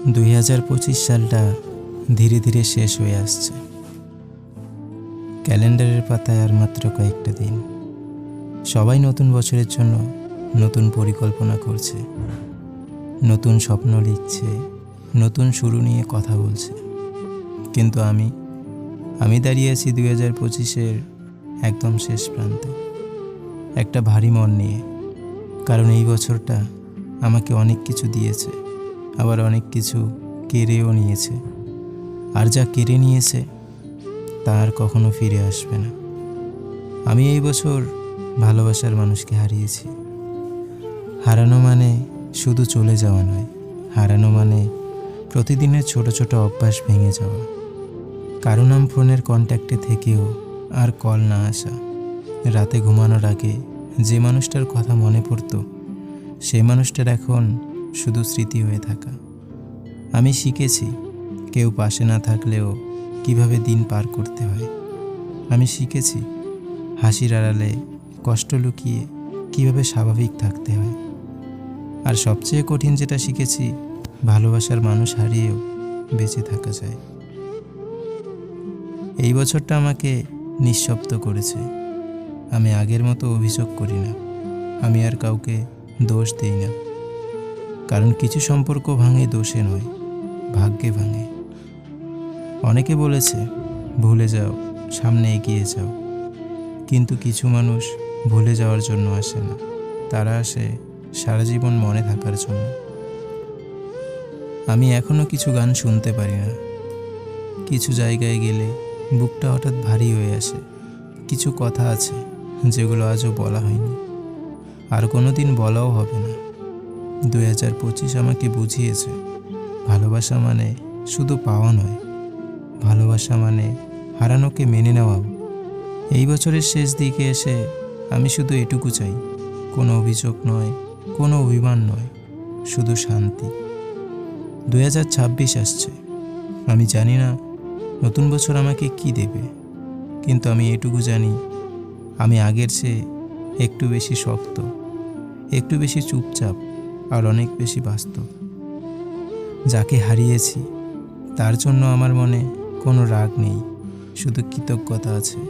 2025 সালটা ধীরে ধীরে শেষ হয়ে আসছে। ক্যালেন্ডারের পাতায় আর মাত্র কয়েকটা দিন। সবাই নতুন বছরের জন্য নতুন পরিকল্পনা করছে, নতুন স্বপ্ন লিখছে, নতুন শুরু নিয়ে কথা বলছে। কিন্তু আমি দাঁড়িয়ে আছি 2025-এর একদম শেষ প্রান্তে, একটা ভারী মন নিয়ে। কারণ এই বছরটা আমাকে অনেক কিছু দিয়েছে, আবার অনেক কিছু কেড়েও নিয়েছে। আর যা কেড়ে নিয়েছে তা আর কখনো ফিরে আসবে না। আমি এই বছর ভালোবাসার মানুষকে হারিয়েছি। হারানো মানে শুধু চলে যাওয়া নয়, হারানো মানে প্রতিদিনের ছোট ছোট অভ্যাস ভেঙে যাওয়া। কারো নাম ফোনের কন্ট্যাক্টে থেকেও আর কল না আসা। রাতে ঘুমানোর আগে যে মানুষটার কথা মনে পড়তো, সেই মানুষটার এখন শুধু স্মৃতি হয়ে থাকা। আমি শিখেছি কেউ পাশে না থাকলেও কিভাবে দিন পার করতে হয়। আমি শিখেছি হাসির আড়ালে কষ্ট লুকিয়ে কিভাবে স্বাভাবিক থাকতে হয়। আর সবচেয়ে কঠিন যেটা শিখেছি, ভালোবাসার মানুষ হারিয়েও বেঁচে থাকা যায়। এই বছরটা আমাকে নিঃশব্দ করেছে। আমি আগের মতো অভিযোগ করি না, আমি আর কাউকে দোষ দিই না। কারণ কিছু সম্পর্ক ভাঙে দোষে নয়, ভাগ্যে ভাঙে। অনেকে বলেছে ভুলে যাও, সামনে এগিয়ে যাও। কিন্তু কিছু মানুষ ভুলে যাওয়ার জন্য আসে না, তারা আসে সারা জীবন মনে থাকার জন্য। আমি এখনো কিছু গান শুনতে পারি না। কিছু জায়গায় গেলে বুকটা হঠাৎ ভারী হয়ে আসে। কিছু কথা আছে যেগুলো আজও বলা হয়নি, আর কোনো দিন বলাও হবে না। 2025 আমাকে বুঝিয়েছে ভালোবাসা মানে শুধু পাওয়া নয়, ভালোবাসা মানে হারানোকে মেনে নেওয়াও। এই বছরের শেষ দিকে এসে আমি শুধু এটুকু চাই, কোনো অভিযোগ নয়, কোনো অভিমান নয়, শুধু শান্তি। 2026 আসছে। আমি জানি না নতুন বছর আমাকে কি দেবে, কিন্তু আমি এটুকু জানি, আমি আগের চেয়ে একটু বেশি শক্ত, একটু বেশি চুপচাপ, আর অনেক বেশি বাস্তব। যাকে হারিয়েছি তার জন্য আমার মনে কোনো রাগ নেই, শুধু কৃতজ্ঞতা আছে।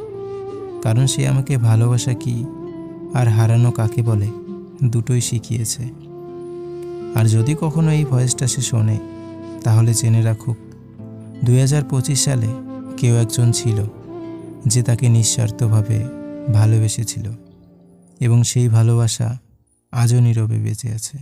কারণ সে আমাকে ভালোবাসা কি আর হারানো কাকে বলে দুটোই শিখিয়েছে। আর যদি কখনো এই ভয়েসটা সে শোনে, তাহলে জেনে রাখুক 2025 সালে কেউ একজন ছিল যে তাকে নিঃস্বার্থভাবে ভালোবেসেছিল, এবং সেই ভালোবাসা আজও নীরবে বেঁচে আছে।